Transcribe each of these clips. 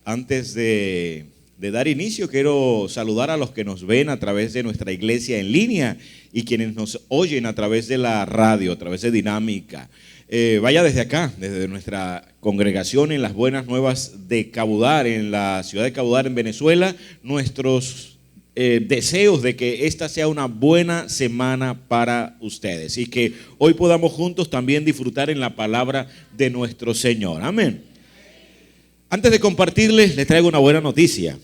Antes de dar inicio, quiero saludar a los que nos ven a través de nuestra iglesia en línea y quienes nos oyen a través de la radio, a través de Dinámica. Vaya desde acá, desde nuestra congregación en las Buenas Nuevas de Cabudare, en la ciudad de Cabudare, en Venezuela, nuestros deseos de que esta sea una buena semana para ustedes y que hoy podamos juntos también disfrutar en la palabra de nuestro Señor. Amén. Antes de compartirles, les traigo una buena noticia.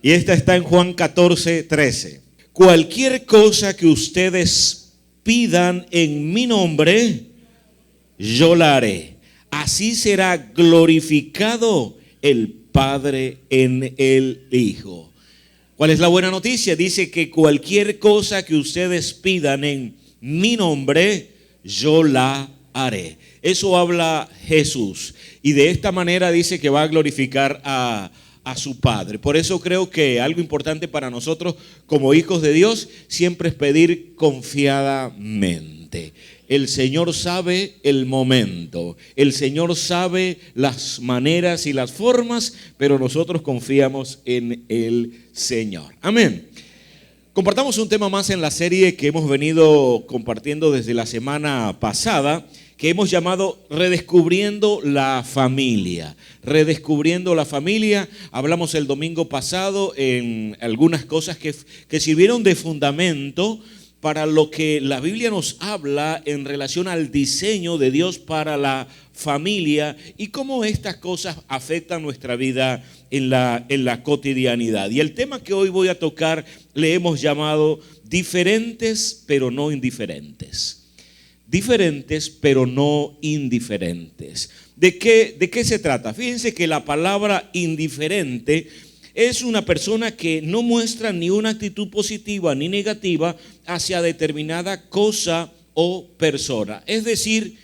Y esta está en Juan 14:13. Cualquier cosa que ustedes pidan en mi nombre, yo la haré. Así será glorificado el Padre en el Hijo. ¿Cuál es la buena noticia? Dice que cualquier cosa que ustedes pidan en mi nombre, yo la haré. Eso habla Jesús. Y de esta manera dice que va a glorificar a su Padre. Por eso creo que algo importante para nosotros como hijos de Dios siempre es pedir confiadamente. El Señor sabe el momento, el Señor sabe las maneras y las formas, pero nosotros confiamos en el Señor. Amén. Compartamos un tema más en la serie que hemos venido compartiendo desde la semana pasada, que hemos llamado Redescubriendo la Familia. Redescubriendo la Familia. Hablamos el domingo pasado en algunas cosas que sirvieron de fundamento para lo que la Biblia nos habla en relación al diseño de Dios para la familia y cómo estas cosas afectan nuestra vida en la cotidianidad. Y el tema que hoy voy a tocar le hemos llamado diferentes pero no indiferentes. Diferentes pero no indiferentes. ¿De qué se trata? Fíjense que la palabra indiferente es una persona que no muestra ni una actitud positiva ni negativa hacia determinada cosa o persona. Es decir,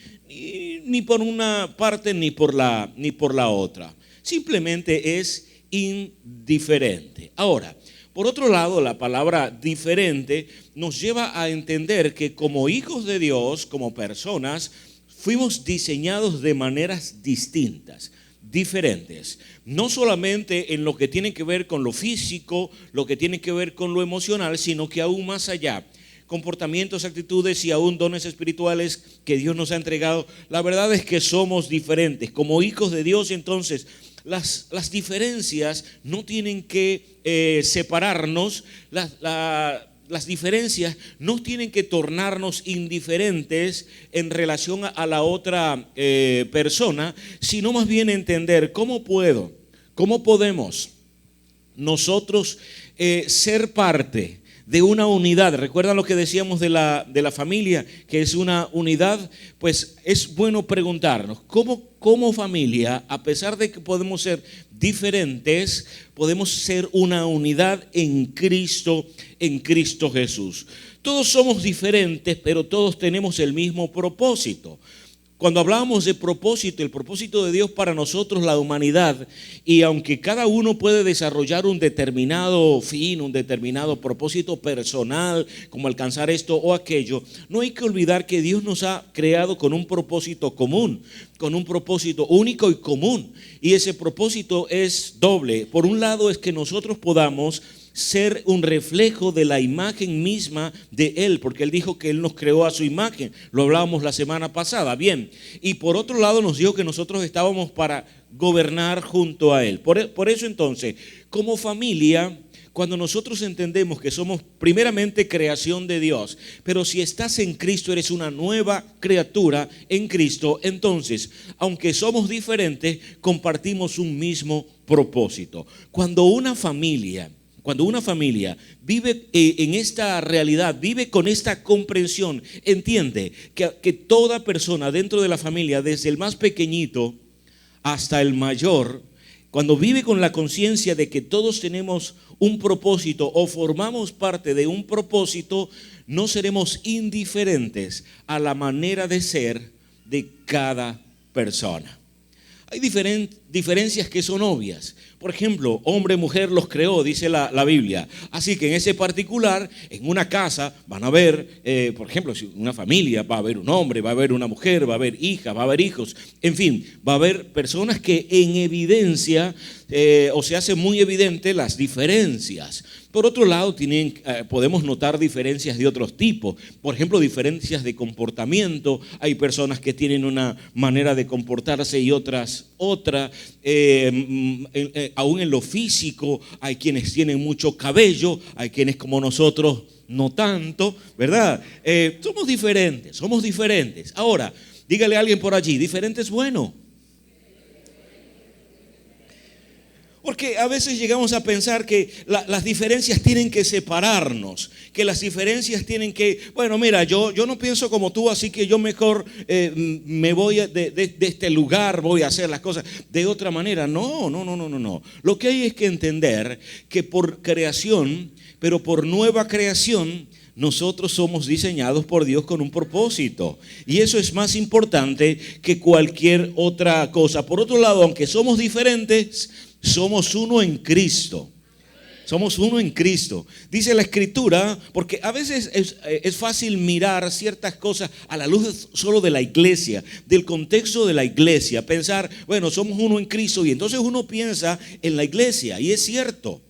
ni por una parte ni por la otra. Simplemente es indiferente. Ahora, por otro lado, la palabra diferente nos lleva a entender que como hijos de Dios, como personas, fuimos diseñados de maneras distintas, diferentes. No solamente en lo que tiene que ver con lo físico, lo que tiene que ver con lo emocional, sino que aún más allá. Comportamientos, actitudes y aún dones espirituales que Dios nos ha entregado. La verdad es que somos diferentes. Como hijos de Dios, entonces, las diferencias no tienen que separarnos, las diferencias no tienen que tornarnos indiferentes en relación a la otra persona, sino más bien entender cómo podemos nosotros ser parte de una unidad. ¿Recuerdan lo que decíamos de la familia, que es una unidad? Pues es bueno preguntarnos, ¿cómo familia, a pesar de que podemos ser diferentes, podemos ser una unidad en Cristo Jesús? Todos somos diferentes, pero todos tenemos el mismo propósito. Cuando hablábamos de propósito, el propósito de Dios para nosotros, la humanidad, y aunque cada uno puede desarrollar un determinado fin, un determinado propósito personal, como alcanzar esto o aquello, no hay que olvidar que Dios nos ha creado con un propósito común, con un propósito único y común, y ese propósito es doble. Por un lado es que nosotros podamos ser un reflejo de la imagen misma de Él, porque Él dijo que Él nos creó a su imagen, lo hablábamos la semana pasada, bien, y por otro lado nos dijo que nosotros estábamos para gobernar junto a Él. Por eso entonces, como familia, cuando nosotros entendemos que somos primeramente creación de Dios, pero si estás en Cristo eres una nueva criatura en Cristo, entonces, aunque somos diferentes, compartimos un mismo propósito. Cuando una familia vive en esta realidad, vive con esta comprensión, entiende que toda persona dentro de la familia, desde el más pequeñito hasta el mayor, cuando vive con la conciencia de que todos tenemos un propósito o formamos parte de un propósito, no seremos indiferentes a la manera de ser de cada persona. Hay diferencias que son obvias. Por ejemplo, hombre, mujer los creó, dice la Biblia. Así que en ese particular, en una casa van a haber, por ejemplo, si una familia va a haber un hombre, va a haber una mujer, va a haber hijas, va a haber hijos. En fin, va a haber personas que en evidencia o se hace muy evidente las diferencias. Por otro lado, podemos notar diferencias de otros tipos. Por ejemplo, diferencias de comportamiento. Hay personas que tienen una manera de comportarse y otras otra. Aún en lo físico, hay quienes tienen mucho cabello, hay quienes como nosotros no tanto, ¿verdad? Somos diferentes. Ahora, dígale a alguien por allí, diferente es bueno. Porque a veces llegamos a pensar que las diferencias tienen que separarnos, que las diferencias tienen que, bueno, mira, yo no pienso como tú, así que yo mejor me voy de este lugar, voy a hacer las cosas de otra manera. No. Lo que hay es que entender que por creación, pero por nueva creación, nosotros somos diseñados por Dios con un propósito. Y eso es más importante que cualquier otra cosa. Por otro lado, aunque somos diferentes, somos uno en Cristo. Somos uno en Cristo. Dice la Escritura, porque a veces es fácil mirar ciertas cosas a la luz solo de la iglesia, del contexto de la iglesia. Pensar, bueno, somos uno en Cristo y entonces uno piensa en la iglesia. Y es cierto,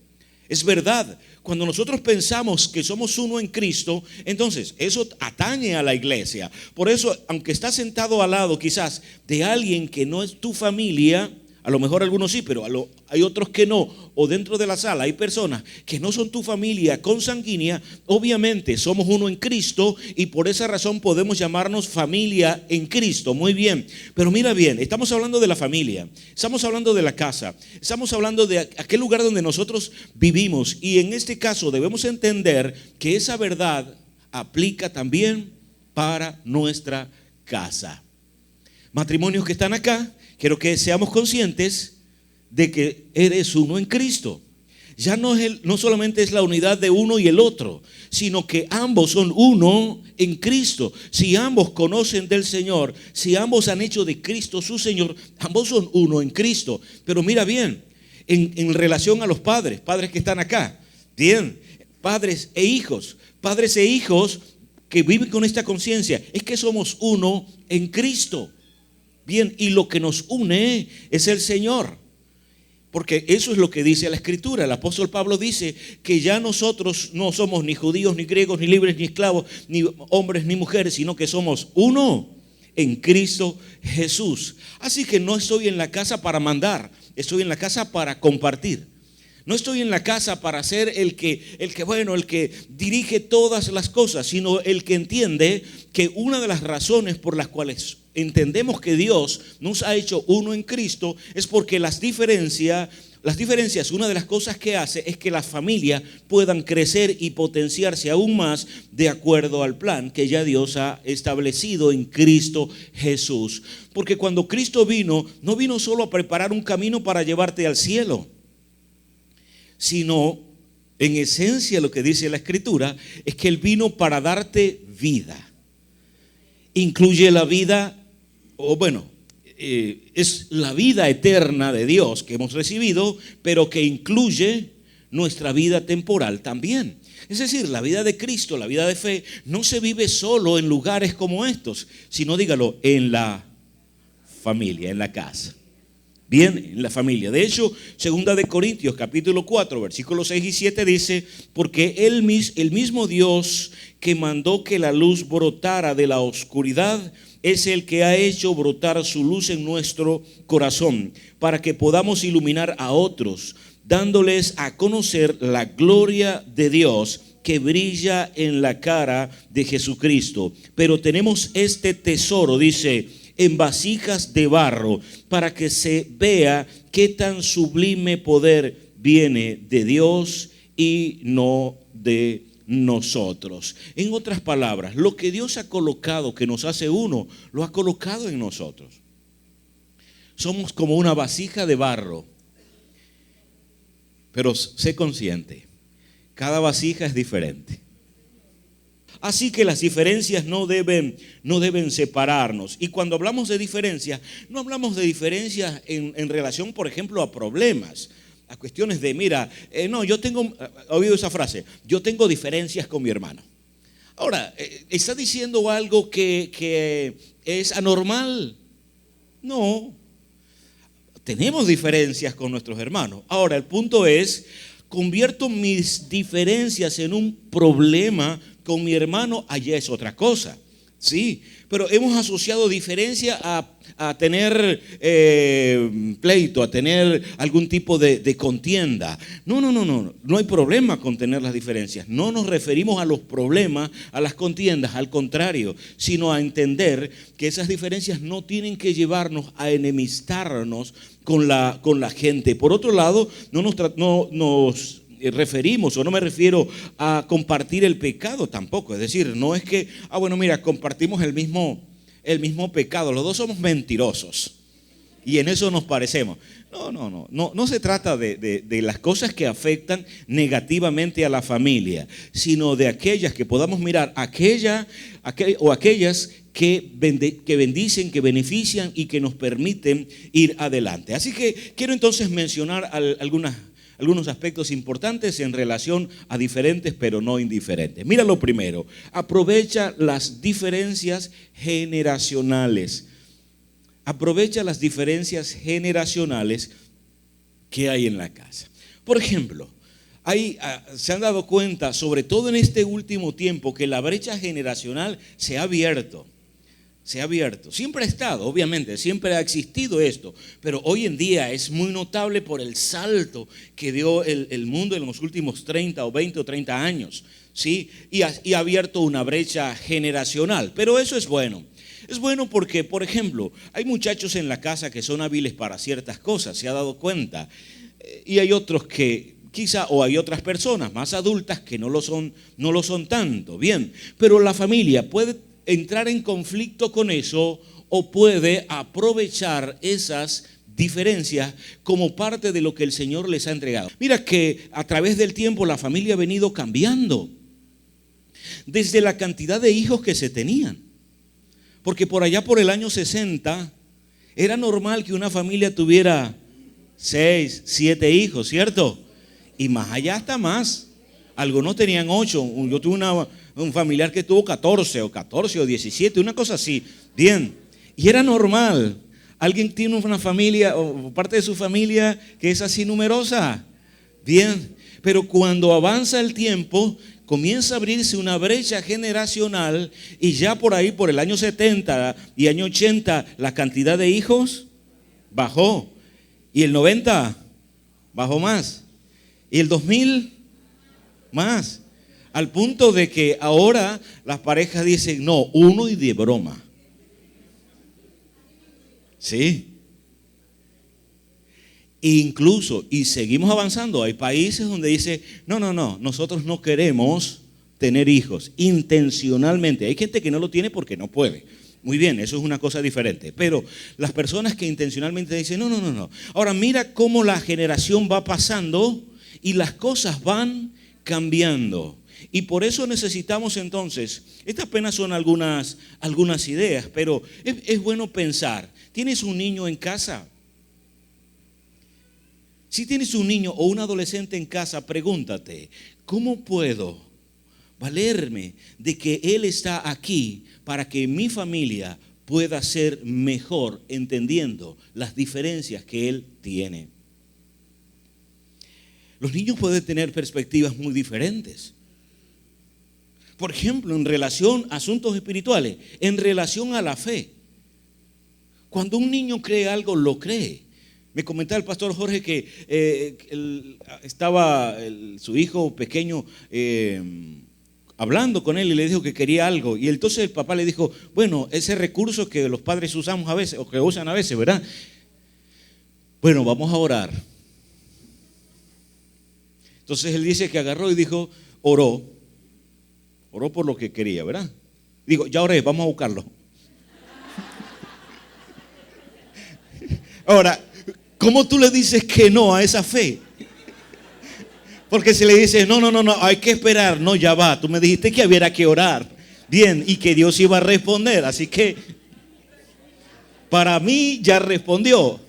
es verdad. Cuando nosotros pensamos que somos uno en Cristo, entonces eso atañe a la iglesia. Por eso, aunque estás sentado al lado quizás de alguien que no es tu familia, a lo mejor algunos sí, pero hay otros que no. O dentro de la sala hay personas que no son tu familia consanguínea. Obviamente somos uno en Cristo y por esa razón podemos llamarnos familia en Cristo. Muy bien, pero mira bien, estamos hablando de la familia, estamos hablando de la casa, estamos hablando de aquel lugar donde nosotros vivimos. Y en este caso debemos entender que esa verdad aplica también para nuestra casa. Matrimonios que están acá, quiero que seamos conscientes de que eres uno en Cristo. Ya no solamente es la unidad de uno y el otro, sino que ambos son uno en Cristo. Si ambos conocen del Señor, si ambos han hecho de Cristo su Señor, ambos son uno en Cristo. Pero mira bien, en relación a los padres que están acá, bien, padres e hijos que viven con esta conciencia, es que somos uno en Cristo. Bien, y lo que nos une es el Señor. Porque eso es lo que dice la Escritura. El apóstol Pablo dice que ya nosotros no somos ni judíos, ni griegos, ni libres, ni esclavos, ni hombres, ni mujeres, sino que somos uno en Cristo Jesús. Así que no estoy en la casa para mandar, estoy en la casa para compartir. No estoy en la casa para ser el que dirige todas las cosas, sino el que entiende que una de las razones por las cuales entendemos que Dios nos ha hecho uno en Cristo es porque las diferencias, una de las cosas que hace es que las familias puedan crecer y potenciarse aún más de acuerdo al plan que ya Dios ha establecido en Cristo Jesús. Porque cuando Cristo vino, no vino solo a preparar un camino para llevarte al cielo, sino en esencia lo que dice la Escritura es que Él vino para darte vida. Incluye la vida, es la vida eterna de Dios que hemos recibido, pero que incluye nuestra vida temporal también. Es decir, la vida de Cristo, la vida de fe, no se vive solo en lugares como estos, sino, dígalo, en la familia, en la casa. Bien, en la familia. De hecho, 2 Corintios capítulo 4, versículos 6 y 7 dice, porque el mismo Dios que mandó que la luz brotara de la oscuridad es el que ha hecho brotar su luz en nuestro corazón para que podamos iluminar a otros, dándoles a conocer la gloria de Dios que brilla en la cara de Jesucristo. Pero tenemos este tesoro, dice, en vasijas de barro, para que se vea qué tan sublime poder viene de Dios y no de nosotros. En otras palabras, lo que Dios ha colocado, que nos hace uno, lo ha colocado en nosotros. Somos como una vasija de barro, pero sé consciente, cada vasija es diferente. Así que las diferencias no deben separarnos. Y cuando hablamos de diferencias, no hablamos de diferencias en relación, por ejemplo, a problemas, a cuestiones de, yo tengo, ¿ha oído esa frase? Yo tengo diferencias con mi hermano. Ahora, ¿está diciendo algo que es anormal? No. tenemos diferencias con nuestros hermanos. Ahora, el punto es, convierto mis diferencias en un problema con mi hermano, allá es otra cosa. Sí, pero hemos asociado diferencia a tener pleito, a tener algún tipo de contienda. No hay problema con tener las diferencias. No nos referimos a los problemas, a las contiendas, al contrario, sino a entender que esas diferencias no tienen que llevarnos a enemistarnos con la gente. Por otro lado, no nos referimos, o no me refiero a compartir el pecado tampoco. Es decir, no es que, bueno, mira, compartimos el mismo pecado, los dos somos mentirosos y en eso nos parecemos. No se trata de las cosas que afectan negativamente a la familia, sino de aquellas que podamos mirar, aquellas que bendicen, que benefician y que nos permiten ir adelante. Así que quiero entonces mencionar algunos aspectos importantes en relación a diferentes pero no indiferentes. Mira lo primero, aprovecha las diferencias generacionales. Aprovecha las diferencias generacionales que hay en la casa. Por ejemplo, se han dado cuenta, sobre todo en este último tiempo, que la brecha generacional se ha abierto. Siempre ha estado, obviamente, siempre ha existido esto, pero hoy en día es muy notable por el salto que dio el mundo en los últimos 30 o 20 o 30 años, ¿sí? Y ha abierto una brecha generacional, pero eso es bueno. Es bueno porque, por ejemplo, hay muchachos en la casa que son hábiles para ciertas cosas, se ha dado cuenta, y hay otros que o hay otras personas más adultas que no lo son tanto, bien, pero la familia puede entrar en conflicto con eso o puede aprovechar esas diferencias como parte de lo que el Señor les ha entregado. Mira que a través del tiempo la familia ha venido cambiando, desde la cantidad de hijos que se tenían, porque por allá por el año 60 era normal que una familia tuviera 6, 7 hijos, ¿cierto? Y más allá hasta más. Algunos tenían 8. Yo tuve un familiar que tuvo 14 o 17, una cosa así. Bien. Y era normal. ¿Alguien tiene una familia o parte de su familia que es así numerosa? Bien. Pero cuando avanza el tiempo, comienza a abrirse una brecha generacional y ya por ahí, por el año 70 y año 80, la cantidad de hijos bajó. Y el 90 bajó más. Y el 2000 más, al punto de que ahora las parejas dicen, no, uno y de broma. Sí. Incluso, y seguimos avanzando, hay países donde dice, no, nosotros no queremos tener hijos intencionalmente. Hay gente que no lo tiene porque no puede. Muy bien, eso es una cosa diferente. Pero las personas que intencionalmente dicen, no. Ahora mira cómo la generación va pasando y las cosas van cambiando. Y por eso necesitamos entonces, estas apenas son algunas ideas, pero es bueno pensar. ¿Tienes un niño en casa? Si tienes un niño o un adolescente en casa, pregúntate, ¿cómo puedo valerme de que él está aquí para que mi familia pueda ser mejor, entendiendo las diferencias que él tiene? Los niños pueden tener perspectivas muy diferentes. Por ejemplo, en relación a asuntos espirituales, en relación a la fe. Cuando un niño cree algo, lo cree. Me comentaba el pastor Jorge que estaba su hijo pequeño hablando con él y le dijo que quería algo. Y entonces el papá le dijo, bueno, ese recurso que los padres usamos a veces, o que usan a veces, ¿verdad? Bueno, vamos a orar. Entonces él dice que agarró y dijo, oró por lo que quería, ¿verdad? Digo, ya oré, vamos a buscarlo. Ahora, ¿cómo tú le dices que no a esa fe? Porque si le dices, no, hay que esperar, no, ya va, tú me dijiste que hubiera que orar, bien, y que Dios iba a responder, así que para mí ya respondió.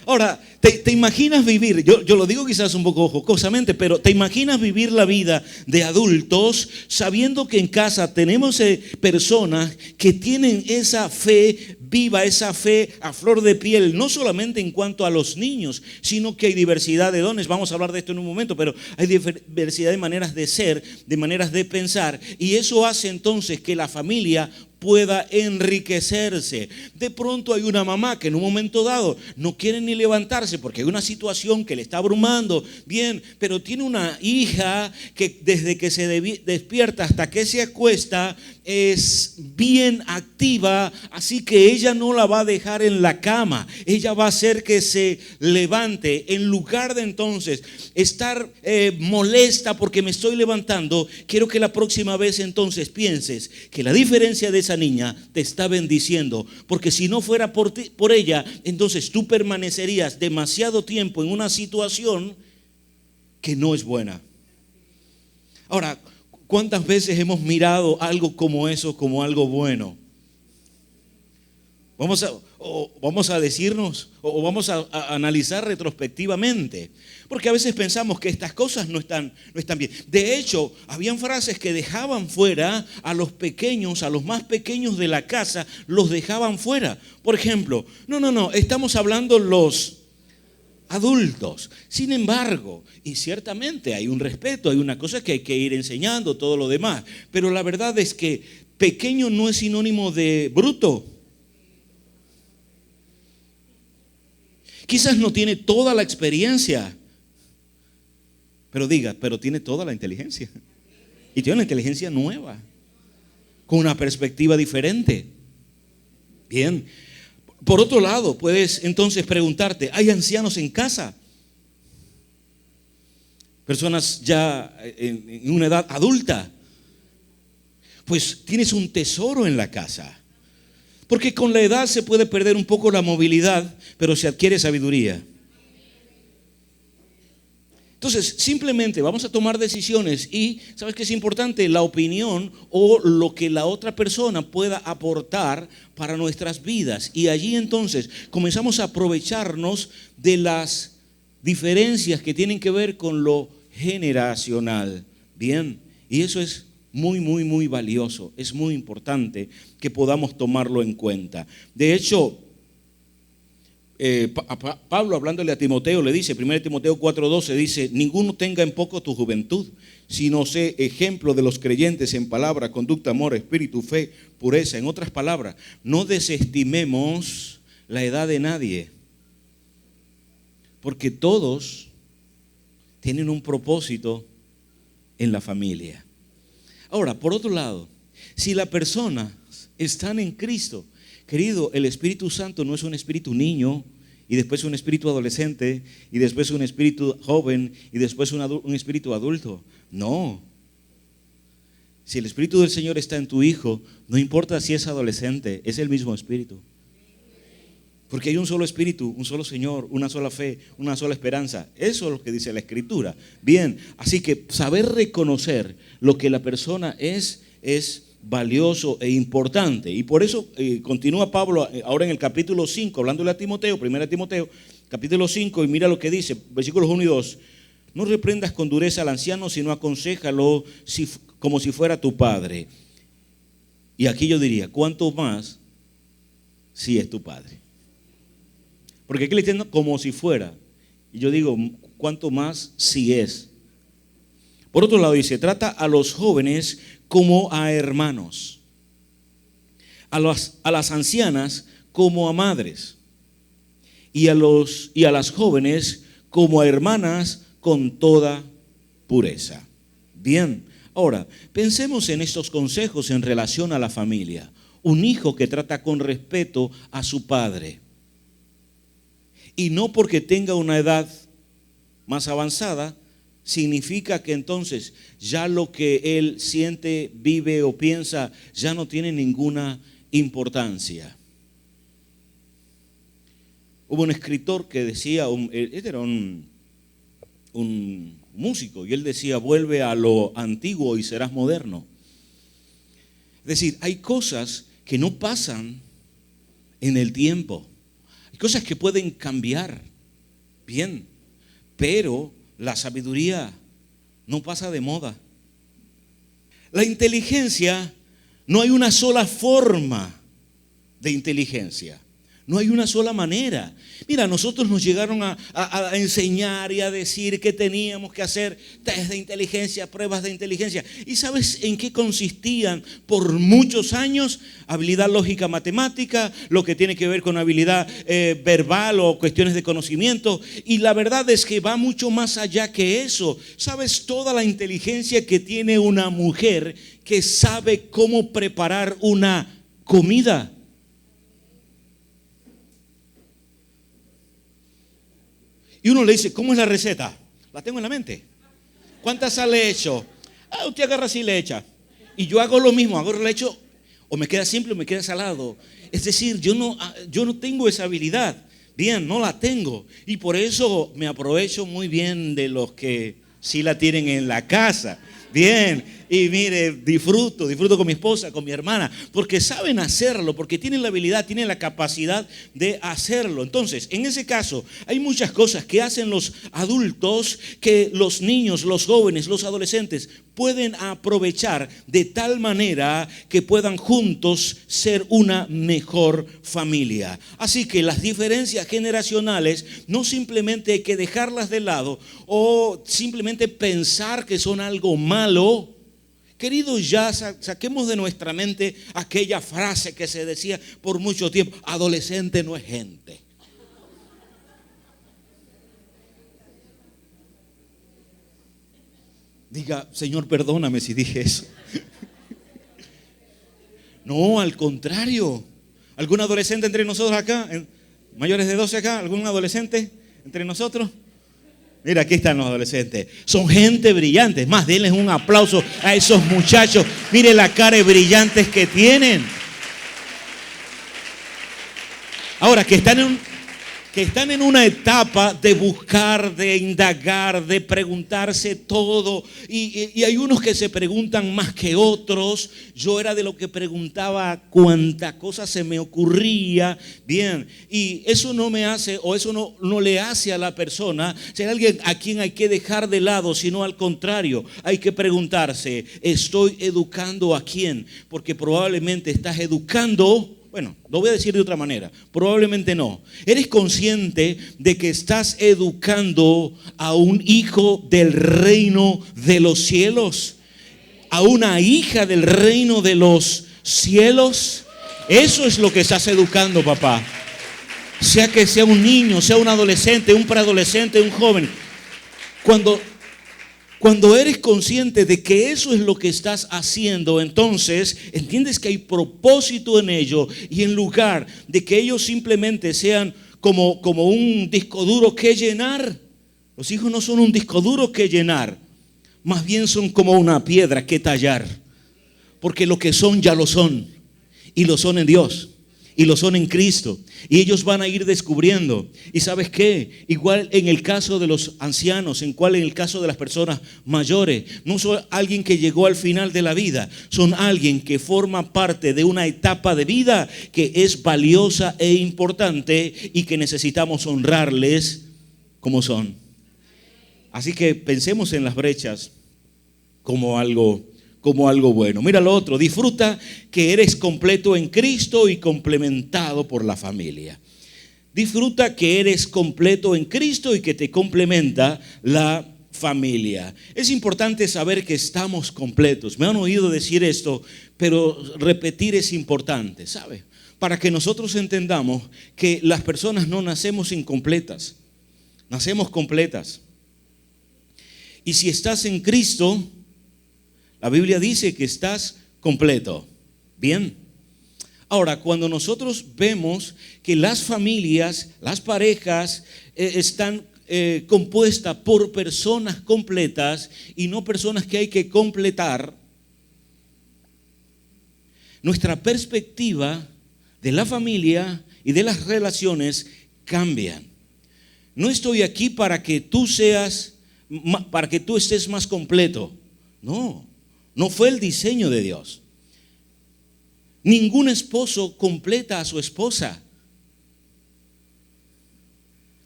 Ahora, ¿te imaginas vivir? Yo lo digo quizás un poco jocosamente, pero ¿te imaginas vivir la vida de adultos sabiendo que en casa tenemos personas que tienen esa fe viva esa fe a flor de piel, no solamente en cuanto a los niños, sino que hay diversidad de dones. Vamos a hablar de esto en un momento, pero hay diversidad de maneras de ser, de maneras de pensar, y eso hace entonces que la familia pueda enriquecerse. De pronto hay una mamá que en un momento dado no quiere ni levantarse porque hay una situación que le está abrumando, bien, pero tiene una hija que desde que se despierta hasta que se acuesta es bien activa, así que ella no la va a dejar en la cama, ella va a hacer que se levante. En lugar de entonces estar molesta porque me estoy levantando, quiero que la próxima vez entonces pienses que la diferencia de esa niña te está bendiciendo, porque si no fuera por ella, entonces tú permanecerías demasiado tiempo en una situación que no es buena. Ahora, ¿cuántas veces hemos mirado algo como eso como algo bueno? Vamos a decirnos, o vamos a analizar retrospectivamente, porque a veces pensamos que estas cosas no están bien. De hecho, habían frases que dejaban fuera a los pequeños, a los más pequeños de la casa, los dejaban fuera. Por ejemplo, no, estamos hablando los adultos. Sin embargo, y ciertamente hay un respeto, hay una cosa que hay que ir enseñando, todo lo demás, pero la verdad es que pequeño no es sinónimo de bruto. Quizás no tiene toda la experiencia, pero tiene toda la inteligencia. Y tiene una inteligencia nueva, con una perspectiva diferente. Bien. Por otro lado, puedes entonces preguntarte, ¿hay ancianos en casa? Personas ya en una edad adulta. Pues tienes un tesoro en la casa. Porque con la edad se puede perder un poco la movilidad, pero se adquiere sabiduría. Entonces, simplemente vamos a tomar decisiones y, ¿sabes qué es importante? La opinión o lo que la otra persona pueda aportar para nuestras vidas. Y allí entonces comenzamos a aprovecharnos de las diferencias que tienen que ver con lo generacional. Bien, y eso es muy valioso. Es muy importante que podamos tomarlo en cuenta. De hecho, Pablo, hablándole a Timoteo, le dice, 1 Timoteo 4:12, dice: ninguno tenga en poco tu juventud, sino sé ejemplo de los creyentes en palabra, conducta, amor, espíritu, fe, pureza. En otras palabras, no desestimemos la edad de nadie, porque todos tienen un propósito en la familia. Ahora, por otro lado, si las personas están en Cristo, querido, el Espíritu Santo no es un espíritu niño y después un espíritu adolescente y después un espíritu joven y después un espíritu adulto. No. Si el Espíritu del Señor está en tu hijo, no importa si es adolescente, es el mismo espíritu. Porque hay un solo espíritu, un solo Señor, una sola fe, una sola esperanza. Eso es lo que dice la Escritura. Bien, así que saber reconocer lo que la persona es valioso e importante. Y por eso continúa Pablo ahora en el capítulo 5, hablándole a Timoteo, 1 Timoteo, capítulo 5, y mira lo que dice, versículos 1 y 2. No reprendas con dureza al anciano, sino aconséjalo como si fuera tu padre. Y aquí yo diría, ¿cuánto más si es tu padre? Porque aquí le entiendo como si fuera. Y yo digo, ¿cuánto más si es? Por otro lado dice, trata a los jóvenes como a hermanos, a las ancianas como a madres, y a las jóvenes como a hermanas con toda pureza. Bien, ahora pensemos en estos consejos en relación a la familia. Un hijo que trata con respeto a su padre, y no porque tenga una edad más avanzada, significa que entonces ya lo que él siente, vive o piensa ya no tiene ninguna importancia. Hubo un escritor que decía, este era un músico, y él decía, vuelve a lo antiguo y serás moderno. Es decir, hay cosas que no pasan en el tiempo. Hay cosas que pueden cambiar, bien, pero la sabiduría no pasa de moda. La inteligencia, no hay una sola forma de inteligencia. No hay una sola manera. Mira, nosotros nos llegaron a enseñar y a decir que teníamos que hacer test de inteligencia, pruebas de inteligencia. ¿Y sabes en qué consistían por muchos años? Habilidad lógica matemática, lo que tiene que ver con habilidad verbal o cuestiones de conocimiento. Y la verdad es que va mucho más allá que eso. ¿Sabes toda la inteligencia que tiene una mujer que sabe cómo preparar una comida? Y uno le dice, ¿cómo es la receta? La tengo en la mente. ¿Cuánta sal le echo? Usted agarra así y le echa. Y yo hago lo mismo, le echo, o me queda simple o me queda salado. Es decir, yo no tengo esa habilidad. Bien, no la tengo. Y por eso me aprovecho muy bien de los que sí la tienen en la casa. Bien, y mire, disfruto con mi esposa, con mi hermana, porque saben hacerlo, porque tienen la habilidad, tienen la capacidad de hacerlo. Entonces, en ese caso, hay muchas cosas que hacen los adultos que los niños, los jóvenes, los adolescentes pueden aprovechar de tal manera que puedan juntos ser una mejor familia. Así que las diferencias generacionales no simplemente hay que dejarlas de lado o simplemente pensar que son algo malo. Queridos, ya saquemos de nuestra mente aquella frase que se decía por mucho tiempo: adolescente no es gente. Diga, Señor, perdóname si dije eso. No, al contrario. ¿Algún adolescente entre nosotros acá? ¿Mayores de 12 acá? ¿Algún adolescente entre nosotros? Mira, aquí están los adolescentes. Son gente brillante. Es más, denles un aplauso a esos muchachos. Mire la cara de brillantes que tienen. Ahora, que están en una etapa de buscar, de indagar, de preguntarse todo. Y hay unos que se preguntan más que otros. Yo era de lo que preguntaba cuánta cosa se me ocurría. Bien, y eso no me hace, o eso no le hace a la persona ser alguien a quien hay que dejar de lado, sino al contrario, hay que preguntarse: ¿estoy educando a quién? Porque probablemente estás educando. Bueno, lo voy a decir de otra manera. Probablemente no. ¿Eres consciente de que estás educando a un hijo del reino de los cielos? ¿A una hija del reino de los cielos? Eso es lo que estás educando, papá. Sea que sea un niño, sea un adolescente, un preadolescente, un joven. Cuando eres consciente de que eso es lo que estás haciendo, entonces entiendes que hay propósito en ello, y en lugar de que ellos simplemente sean como un disco duro que llenar, los hijos no son un disco duro que llenar, más bien son como una piedra que tallar, porque lo que son ya lo son, y lo son en Dios. Y lo son en Cristo. Y ellos van a ir descubriendo. ¿Y sabes qué? Igual en el caso de los ancianos, en el caso de las personas mayores, no son alguien que llegó al final de la vida. Son alguien que forma parte de una etapa de vida que es valiosa e importante y que necesitamos honrarles como son. Así que pensemos en las brechas como algo bueno. Mira lo otro: disfruta que eres completo en Cristo y complementado por la familia. Disfruta que eres completo en Cristo y que te complementa la familia. Es importante saber que estamos completos. Me han oído decir esto, pero repetir es importante, ¿sabe? Para que nosotros entendamos que las personas no nacemos incompletas, nacemos completas. Y si estás en Cristo, la Biblia dice que estás completo. Bien. Ahora, cuando nosotros vemos que las familias, las parejas están compuestas por personas completas y no personas que hay que completar, nuestra perspectiva de la familia y de las relaciones cambian. No estoy aquí para que tú estés más completo. No fue el diseño de Dios. Ningún esposo completa a su esposa.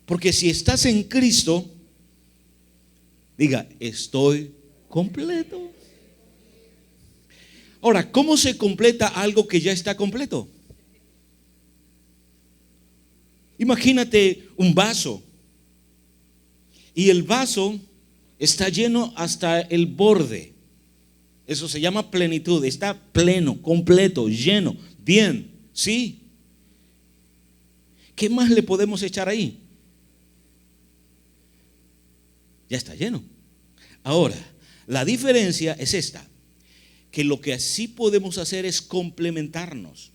Porque si estás en Cristo, diga: estoy completo. Ahora, ¿cómo se completa algo que ya está completo? Imagínate un vaso y el vaso está lleno hasta el borde. Eso se llama plenitud. Está pleno, completo, lleno, bien, ¿sí? ¿Qué más le podemos echar ahí? Ya está lleno. Ahora, la diferencia es esta, que lo que así podemos hacer es complementarnos.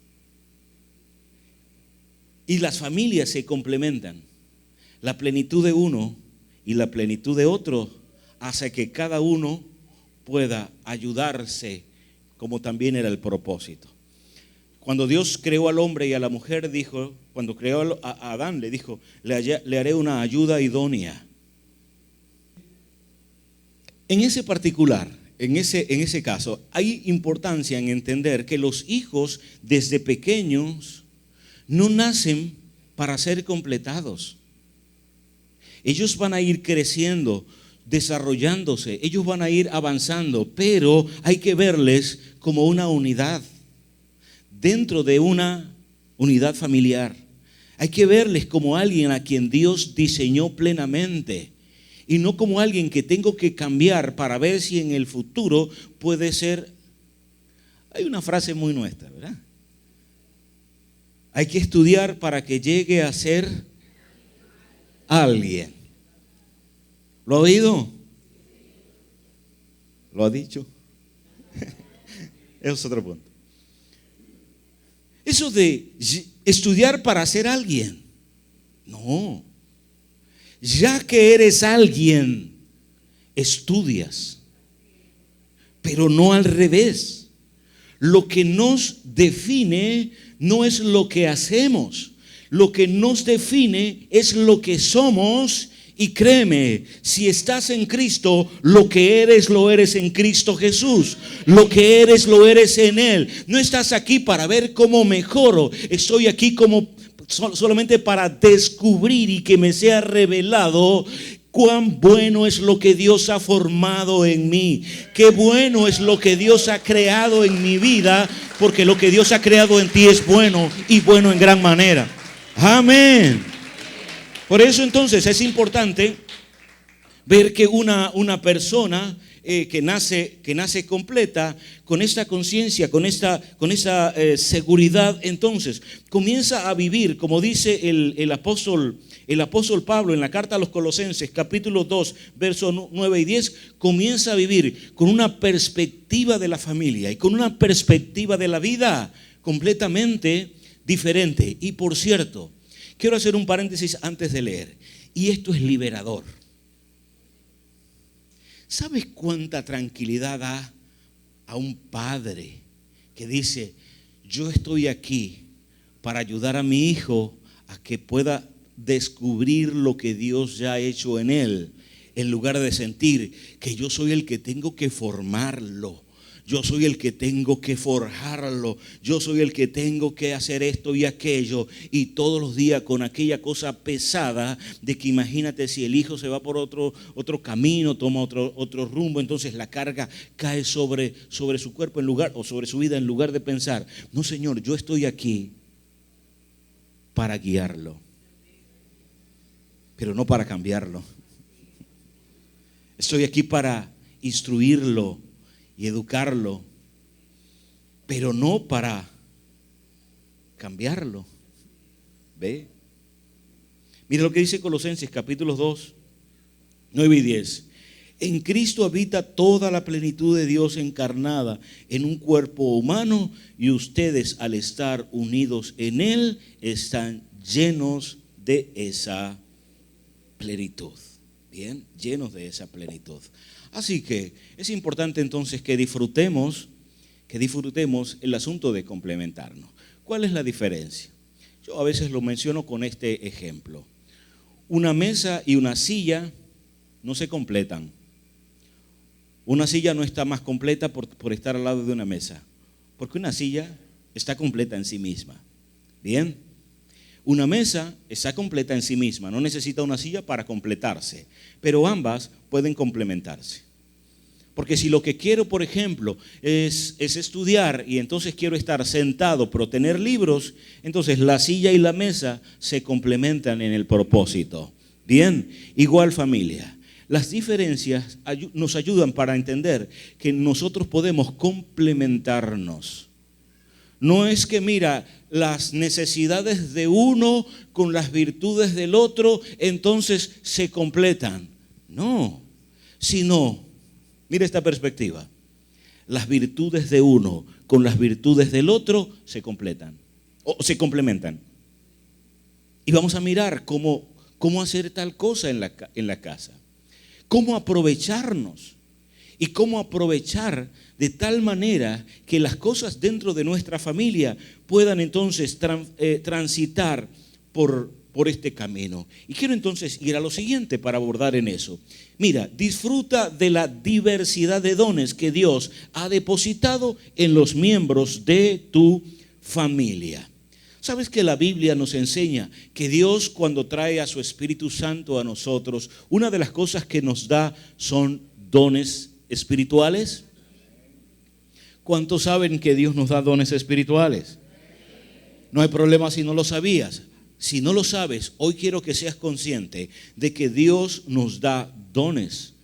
Y las familias se complementan. La plenitud de uno y la plenitud de otro hace que cada uno pueda ayudarse, como también era el propósito. Cuando Dios creó al hombre y a la mujer, dijo, cuando creó a Adán, le dijo, le haré una ayuda idónea. En ese particular, en ese caso, hay importancia en entender que los hijos desde pequeños no nacen para ser completados. Ellos van a ir creciendo, desarrollándose, ellos van a ir avanzando, pero hay que verles como una unidad, dentro de una unidad familiar. Hay que verles como alguien a quien Dios diseñó plenamente y no como alguien que tengo que cambiar para ver si en el futuro puede ser. Hay una frase muy nuestra, ¿verdad? Hay que estudiar para que llegue a ser alguien. ¿Lo ha oído? ¿Lo ha dicho? Eso es otro punto. Eso de estudiar para ser alguien. No. Ya que eres alguien, estudias. Pero no al revés. Lo que nos define no es lo que hacemos. Lo que nos define es lo que somos. Y créeme, si estás en Cristo, lo que eres, lo eres en Cristo Jesús. Lo que eres, lo eres en Él. No estás aquí para ver cómo mejoro. Estoy aquí como solamente para descubrir y que me sea revelado cuán bueno es lo que Dios ha formado en mí. Qué bueno es lo que Dios ha creado en mi vida, porque lo que Dios ha creado en ti es bueno y bueno en gran manera. Amén. Por eso entonces es importante ver que una persona que nace completa, con esta conciencia, con esa seguridad, entonces comienza a vivir, como dice el apóstol Pablo en la carta a los Colosenses, capítulo 2, versos 9 y 10, comienza a vivir con una perspectiva de la familia y con una perspectiva de la vida completamente diferente. Y por cierto, quiero hacer un paréntesis antes de leer, y esto es liberador. ¿Sabes cuánta tranquilidad da a un padre que dice, yo estoy aquí para ayudar a mi hijo a que pueda descubrir lo que Dios ya ha hecho en él, en lugar de sentir que yo soy el que tengo que formarlo? Yo soy el que tengo que forjarlo. Yo soy el que tengo que hacer esto y aquello. Y todos los días con aquella cosa pesada de que imagínate si el hijo se va por otro camino, toma otro rumbo. Entonces la carga cae sobre su cuerpo o sobre su vida en lugar de pensar, no, Señor, yo estoy aquí para guiarlo, pero no para cambiarlo. Estoy aquí para instruirlo y educarlo, pero no para cambiarlo. ¿Ve? Mira lo que dice Colosenses capítulo 2, 9 y 10. En Cristo habita toda la plenitud de Dios encarnada en un cuerpo humano, y ustedes, al estar unidos en Él, están llenos de esa plenitud. Bien, llenos de esa plenitud. Así que es importante entonces que disfrutemos el asunto de complementarnos. ¿Cuál es la diferencia? Yo a veces lo menciono con este ejemplo. Una mesa y una silla no se completan. Una silla no está más completa por estar al lado de una mesa, porque una silla está completa en sí misma. Bien, una mesa está completa en sí misma, no necesita una silla para completarse, pero ambas pueden complementarse. Porque si lo que quiero, por ejemplo, es estudiar y entonces quiero estar sentado, pero tener libros, entonces la silla y la mesa se complementan en el propósito. Bien, igual familia. Las diferencias nos ayudan para entender que nosotros podemos complementarnos. No es que, mira, las necesidades de uno con las virtudes del otro, entonces se completan. No, sino, mira esta perspectiva. Las virtudes de uno con las virtudes del otro se completan o se complementan. Y vamos a mirar cómo hacer tal cosa en la casa. Cómo aprovecharnos y cómo aprovechar de tal manera que las cosas dentro de nuestra familia puedan entonces transitar por este camino. Y quiero entonces ir a lo siguiente para abordar en eso. Mira, disfruta de la diversidad de dones que Dios ha depositado en los miembros de tu familia. ¿Sabes que la Biblia nos enseña que Dios, cuando trae a su Espíritu Santo a nosotros, una de las cosas que nos da son dones espirituales? ¿Cuántos saben que Dios nos da dones espirituales? No hay problema si no lo sabías. Si no lo sabes, hoy quiero que seas consciente de que Dios nos da dones.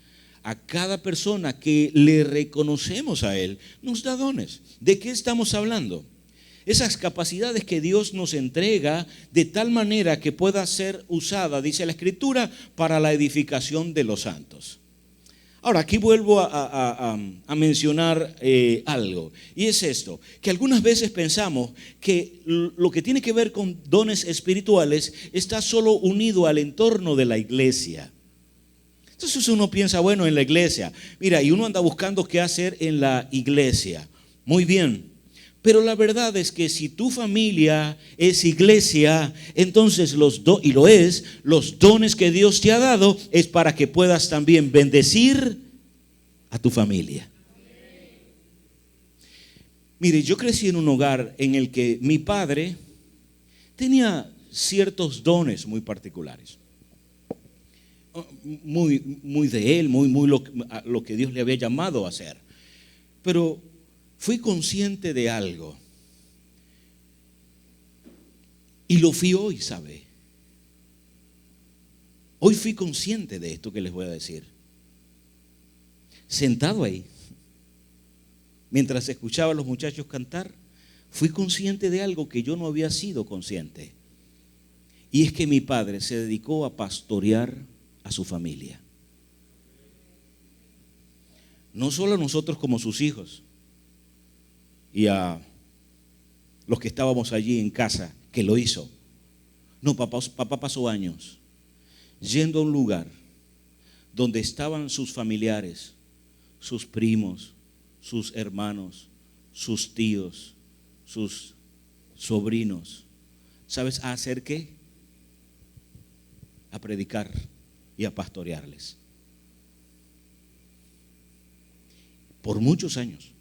A cada persona que le reconocemos a Él, nos da dones. ¿De qué estamos hablando? Esas capacidades que Dios nos entrega de tal manera que pueda ser usada, dice la Escritura, para la edificación de los santos. Ahora, aquí vuelvo a mencionar algo, y es esto, que algunas veces pensamos que lo que tiene que ver con dones espirituales está solo unido al entorno de la iglesia. Entonces uno piensa, bueno, en la iglesia, mira, y uno anda buscando qué hacer en la iglesia. Muy bien. Pero la verdad es que si tu familia es iglesia, entonces los dones que Dios te ha dado es para que puedas también bendecir a tu familia. Mire, yo crecí en un hogar en el que mi padre tenía ciertos dones muy particulares. Muy de él, muy lo que Dios le había llamado a hacer. Pero fui consciente de algo. Y lo fui hoy, ¿sabe? Hoy fui consciente de esto que les voy a decir. Sentado ahí, mientras escuchaba a los muchachos cantar, fui consciente de algo que yo no había sido consciente. Y es que mi padre se dedicó a pastorear a su familia. No solo a nosotros como sus hijos, y a los que estábamos allí en casa, que lo hizo. No, papá pasó años yendo a un lugar donde estaban sus familiares, sus primos, sus hermanos, sus tíos, sus sobrinos. ¿Sabes a hacer qué? A predicar y a pastorearles. Por muchos años.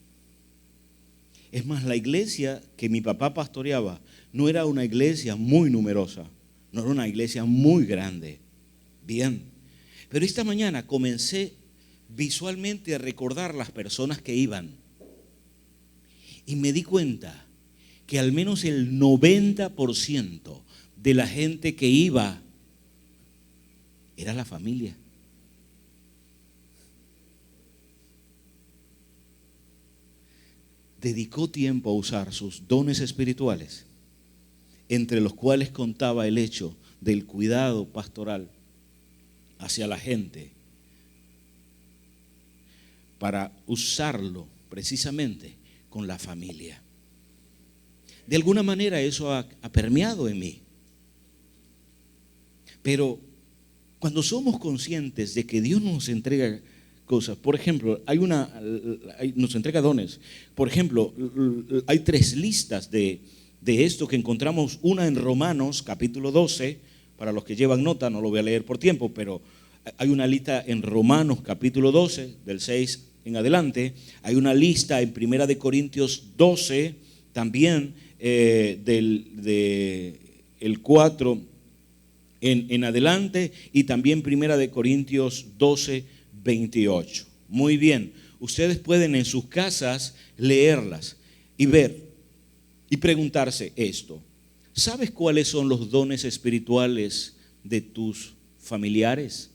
Es más, la iglesia que mi papá pastoreaba no era una iglesia muy numerosa, no era una iglesia muy grande. Bien, pero esta mañana comencé visualmente a recordar las personas que iban y me di cuenta que al menos el 90% de la gente que iba era la familia. Dedicó tiempo a usar sus dones espirituales, entre los cuales contaba el hecho del cuidado pastoral hacia la gente, para usarlo precisamente con la familia. De alguna manera eso ha permeado en mí. Pero cuando somos conscientes de que Dios nos entrega cosas, por ejemplo, nos entrega dones. Por ejemplo, hay 3 listas de esto que encontramos, una en Romanos capítulo 12, para los que llevan nota, no lo voy a leer por tiempo, pero hay una lista en Romanos capítulo 12, del 6 en adelante. Hay una lista en Primera de Corintios 12, también del 4 en adelante, y también Primera de Corintios 12, 28. Muy bien, ustedes pueden en sus casas leerlas y ver y preguntarse esto. ¿Sabes cuáles son los dones espirituales de tus familiares?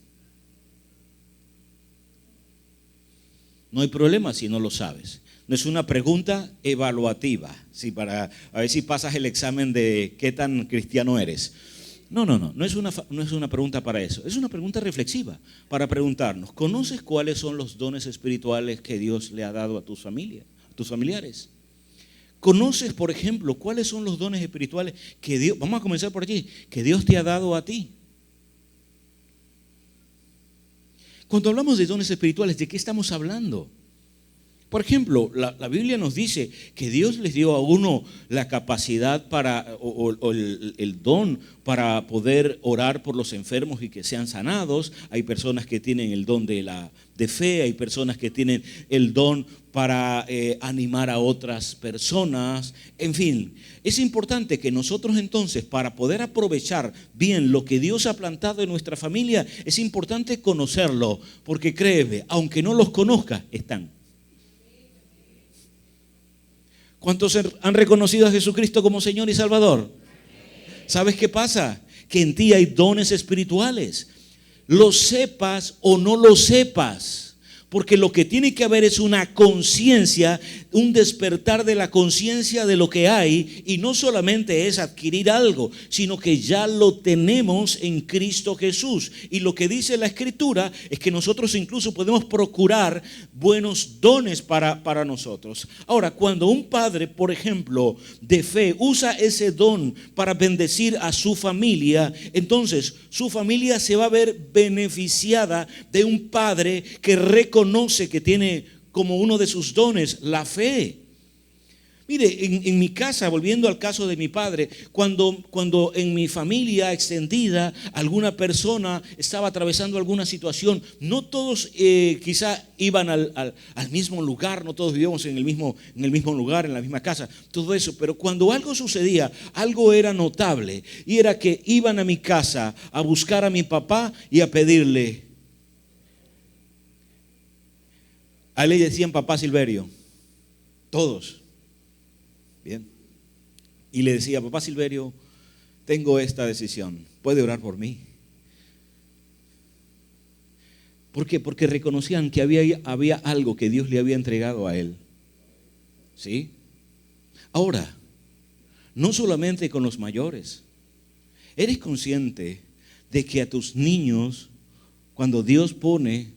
No hay problema si no lo sabes. No es una pregunta evaluativa, ¿sí? Para a ver si pasas el examen de qué tan cristiano eres. No es una pregunta para eso. Es una pregunta reflexiva para preguntarnos, ¿conoces cuáles son los dones espirituales que Dios le ha dado a tus familias, a tus familiares? ¿Conoces, por ejemplo, cuáles son los dones espirituales que Dios, vamos a comenzar por allí, que Dios te ha dado a ti? Cuando hablamos de dones espirituales, ¿de qué estamos hablando? Por ejemplo, la Biblia nos dice que Dios les dio a uno la capacidad o el don para poder orar por los enfermos y que sean sanados. Hay personas que tienen el don de fe, hay personas que tienen el don para animar a otras personas. En fin, es importante que nosotros entonces, para poder aprovechar bien lo que Dios ha plantado en nuestra familia, es importante conocerlo, porque créeme, aunque no los conozca, están. ¿Cuántos han reconocido a Jesucristo como Señor y Salvador? ¿Sabes qué pasa? Que en ti hay dones espirituales. Lo sepas o no lo sepas. Porque lo que tiene que haber es una conciencia, un despertar de la conciencia de lo que hay. Y no solamente es adquirir algo, sino que ya lo tenemos en Cristo Jesús. Y lo que dice la Escritura es que nosotros incluso podemos procurar buenos dones para nosotros. Ahora, cuando un padre, por ejemplo, de fe, usa ese don para bendecir a su familia, entonces su familia se va a ver beneficiada de un padre que reconoce que tiene como uno de sus dones la fe. Mire, en mi casa, volviendo al caso de mi padre, cuando en mi familia extendida alguna persona estaba atravesando alguna situación, no todos quizá iban al mismo lugar, no todos vivíamos en el mismo lugar, en la misma casa, todo eso, pero cuando algo sucedía, algo era notable, y era que iban a mi casa a buscar a mi papá y a pedirle. A él le decían papá Silverio, todos. Bien. Y le decía, papá Silverio, tengo esta decisión, ¿puede orar por mí? ¿Por qué? Porque reconocían que había algo que Dios le había entregado a él. ¿Sí? Ahora, no solamente con los mayores. ¿Eres consciente de que a tus niños, cuando Dios pone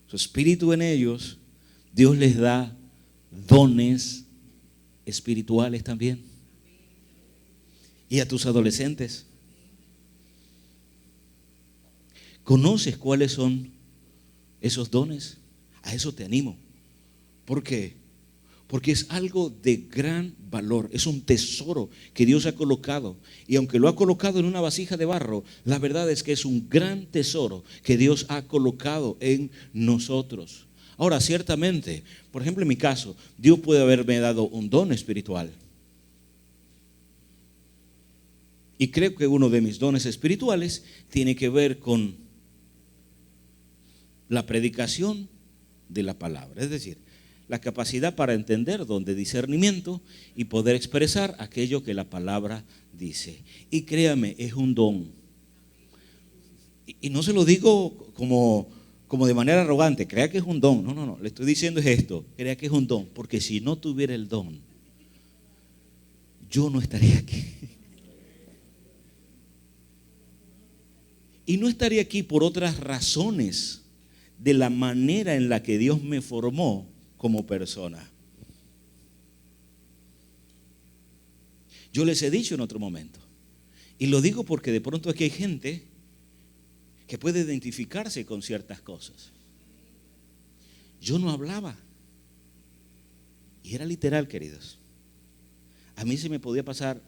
su espíritu en ellos, Dios les da dones espirituales también? Y a tus adolescentes, ¿conoces cuáles son esos dones? A eso te animo. ¿Por qué? Porque es algo de gran valor, es un tesoro que Dios ha colocado. Y aunque lo ha colocado en una vasija de barro, la verdad es que es un gran tesoro que Dios ha colocado en nosotros. Ahora, ciertamente, por ejemplo en mi caso, Dios puede haberme dado un don espiritual. Y creo que uno de mis dones espirituales tiene que ver con la predicación de la palabra. Es decir, la capacidad para entender, don de discernimiento y poder expresar aquello que la palabra dice. Y créame, es un don. Y no se lo digo como de manera arrogante, crea que es un don. No, le estoy diciendo es esto, crea que es un don, porque si no tuviera el don, yo no estaría aquí. Y no estaría aquí por otras razones de la manera en la que Dios me formó como persona. Yo les he dicho en otro momento, y lo digo porque de pronto aquí hay gente que puede identificarse con ciertas cosas. Yo no hablaba, y era literal, queridos. A mí se me podía pasar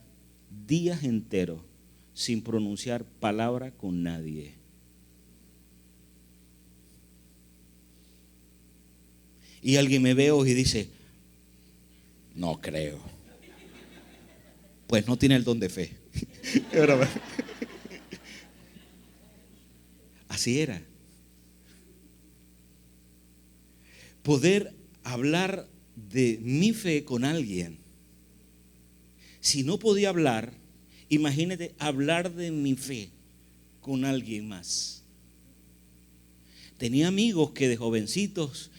días enteros sin pronunciar palabra con nadie. Y alguien me ve hoy y dice, no creo. Pues no tiene el don de fe. Así era. Poder hablar de mi fe con alguien. Si no podía hablar, imagínate hablar de mi fe con alguien más. Tenía amigos que de jovencitos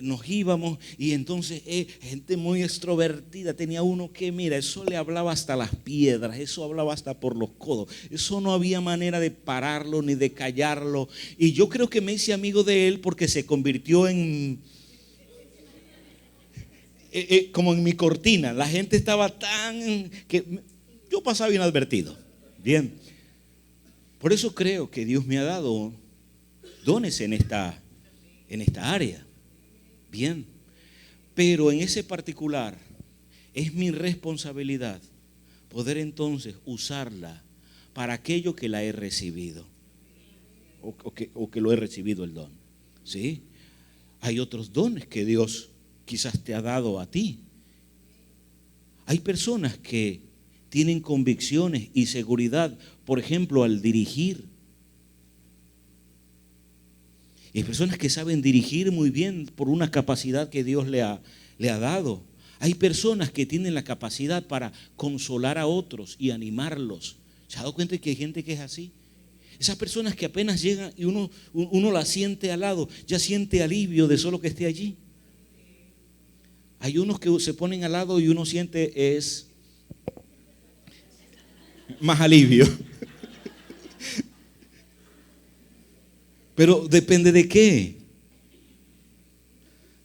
nos íbamos y entonces gente muy extrovertida. Tenía uno que, mira, eso le hablaba hasta las piedras, eso hablaba hasta por los codos. Eso no había manera de pararlo ni de callarlo. Y yo creo que me hice amigo de él porque se convirtió en como en mi cortina. La gente estaba tan que yo pasaba inadvertido. Bien. Por eso creo que Dios me ha dado dones en esta área. Bien. Pero en ese particular es mi responsabilidad poder entonces usarla para aquello que la he recibido o que lo he recibido el don. ¿Sí? Hay otros dones que Dios quizás te ha dado a ti. Hay personas que tienen convicciones y seguridad, por ejemplo, al dirigir. Y hay personas que saben dirigir muy bien por una capacidad que Dios le ha dado. Hay personas que tienen la capacidad para consolar a otros y animarlos. ¿Se ha dado cuenta que hay gente que es así? Esas personas que apenas llegan y uno la siente al lado, ya siente alivio de solo que esté allí. Hay unos que se ponen al lado y uno siente es más alivio. Pero depende de qué.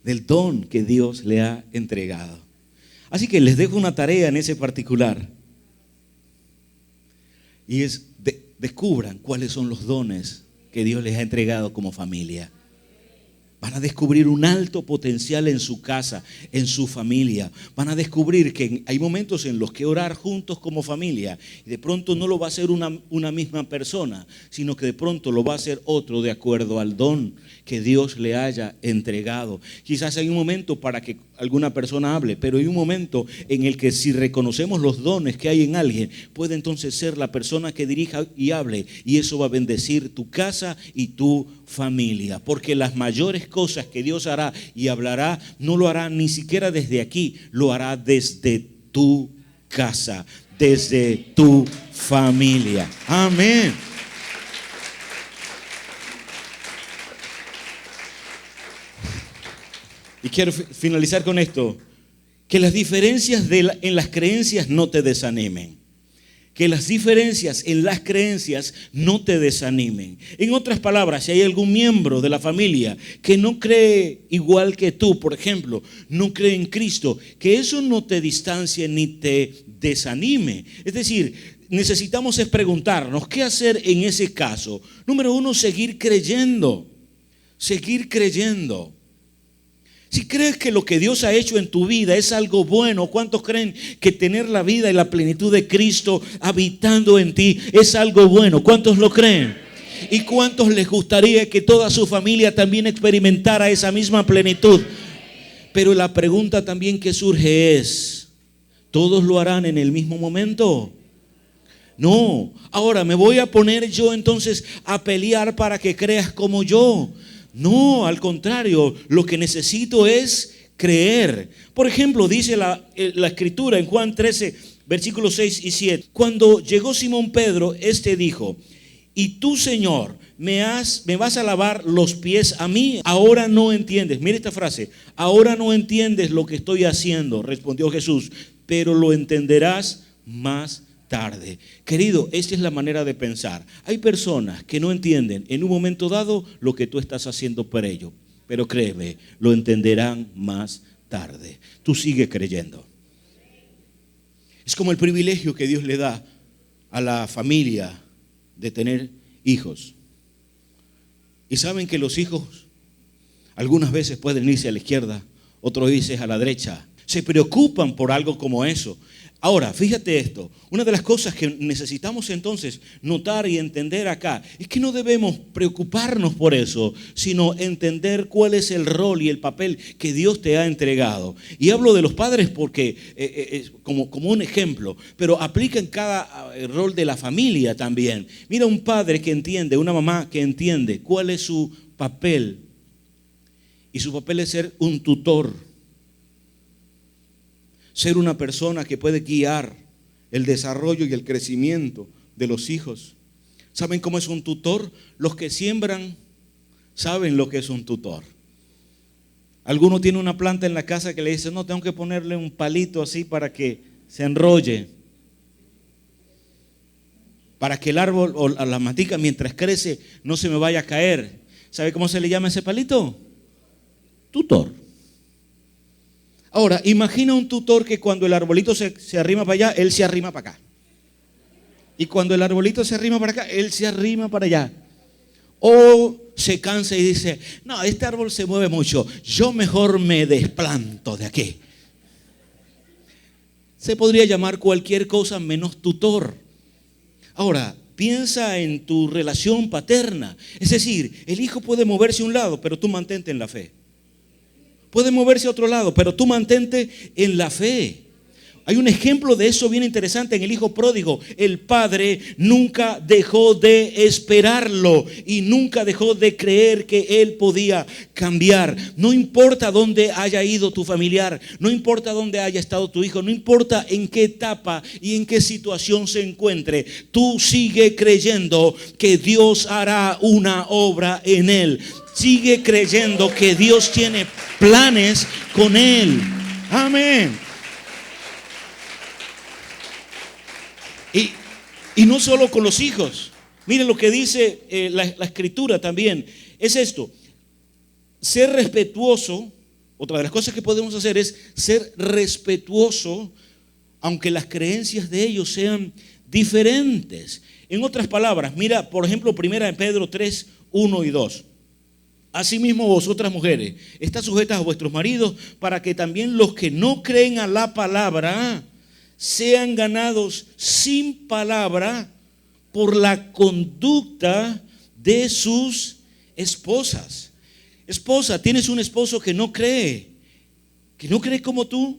Del don que Dios le ha entregado. Así que les dejo una tarea en ese particular. Y es descubran cuáles son los dones que Dios les ha entregado como familia. Van a descubrir un alto potencial en su casa, en su familia. Van a descubrir que hay momentos en los que orar juntos como familia. Y de pronto no lo va a hacer una misma persona, sino que de pronto lo va a hacer otro de acuerdo al don que Dios le haya entregado. Quizás hay un momento para que alguna persona hable, pero hay un momento en el que si reconocemos los dones que hay en alguien, puede entonces ser la persona que dirija y hable. Y eso va a bendecir tu casa y tu familia. Porque las mayores cosas que Dios hará y hablará, no lo hará ni siquiera desde aquí, lo hará desde tu casa, desde tu familia. Amén. Y quiero finalizar con esto, que las diferencias en las creencias no te desanimen. Que las diferencias en las creencias no te desanimen. En otras palabras, si hay algún miembro de la familia que no cree igual que tú, por ejemplo, no cree en Cristo, que eso no te distancie ni te desanime. Es decir, necesitamos es preguntarnos, ¿qué hacer en ese caso? Número uno, seguir creyendo. Seguir creyendo. Si crees que lo que Dios ha hecho en tu vida es algo bueno, ¿cuántos creen que tener la vida y la plenitud de Cristo habitando en ti es algo bueno? ¿Cuántos lo creen? ¿Y cuántos les gustaría que toda su familia también experimentara esa misma plenitud? Pero la pregunta también que surge es, ¿todos lo harán en el mismo momento? No. Ahora, ¿me voy a poner yo entonces a pelear para que creas como yo? No, al contrario, lo que necesito es creer. Por ejemplo, dice la escritura en Juan 13, versículos 6 y 7. Cuando llegó Simón Pedro, este dijo, ¿y tú, Señor, me vas a lavar los pies a mí? Ahora no entiendes. Mira esta frase. Ahora no entiendes lo que estoy haciendo, respondió Jesús, pero lo entenderás más tarde. Querido, esta es la manera de pensar. Hay personas que no entienden en un momento dado lo que tú estás haciendo por ellos, pero créeme, lo entenderán más tarde. Tú sigue creyendo. Es como el privilegio que Dios le da a la familia de tener hijos. Y saben que los hijos algunas veces pueden irse a la izquierda, otras veces a la derecha. Se preocupan por algo como eso. Ahora, fíjate esto, una de las cosas que necesitamos entonces notar y entender acá es que no debemos preocuparnos por eso, sino entender cuál es el rol y el papel que Dios te ha entregado. Y hablo de los padres porque como un ejemplo, pero aplica en cada rol de la familia también. Mira, un padre que entiende, una mamá que entiende cuál es su papel Y su papel es ser un tutor, ser una persona que puede guiar el desarrollo y el crecimiento de los hijos. ¿Saben cómo es un tutor? Los que siembran saben lo que es un tutor. Alguno tiene una planta en la casa que le dice, no, tengo que ponerle un palito así para que se enrolle, para que el árbol o la matica mientras crece no se me vaya a caer. ¿Sabe cómo se le llama ese palito? Tutor. Ahora, imagina un tutor que cuando el arbolito se arrima para allá, él se arrima para acá. Y cuando el arbolito se arrima para acá, él se arrima para allá. O se cansa y dice, no, este árbol se mueve mucho, yo mejor me desplanto de aquí. Se podría llamar cualquier cosa menos tutor. Ahora, piensa en tu relación paterna. Es decir, el hijo puede moverse a un lado, pero tú mantente en la fe. Puede moverse a otro lado, pero tú mantente en la fe. Hay un ejemplo de eso bien interesante en el hijo pródigo. El padre nunca dejó de esperarlo y nunca dejó de creer que él podía cambiar. No importa dónde haya ido tu familiar, no importa dónde haya estado tu hijo, no importa en qué etapa y en qué situación se encuentre, tú sigue creyendo que Dios hará una obra en él. Sigue creyendo que Dios tiene planes con él. Amén. Y no solo con los hijos. Miren lo que dice la escritura también. Es esto. Ser respetuoso. Otra de las cosas que podemos hacer es ser respetuoso, aunque las creencias de ellos sean diferentes. En otras palabras, mira, por ejemplo, 1 Pedro 3, 1 y 2. Asimismo vosotras mujeres, estad sujetas a vuestros maridos, para que también los que no creen a la palabra sean ganados sin palabra por la conducta de sus esposas. Esposa, tienes un esposo que no cree como tú.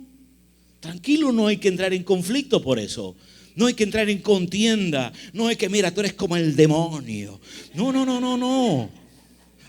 Tranquilo, no hay que entrar en conflicto por eso. No hay que entrar en contienda. No hay que, mira, tú eres como el demonio. No.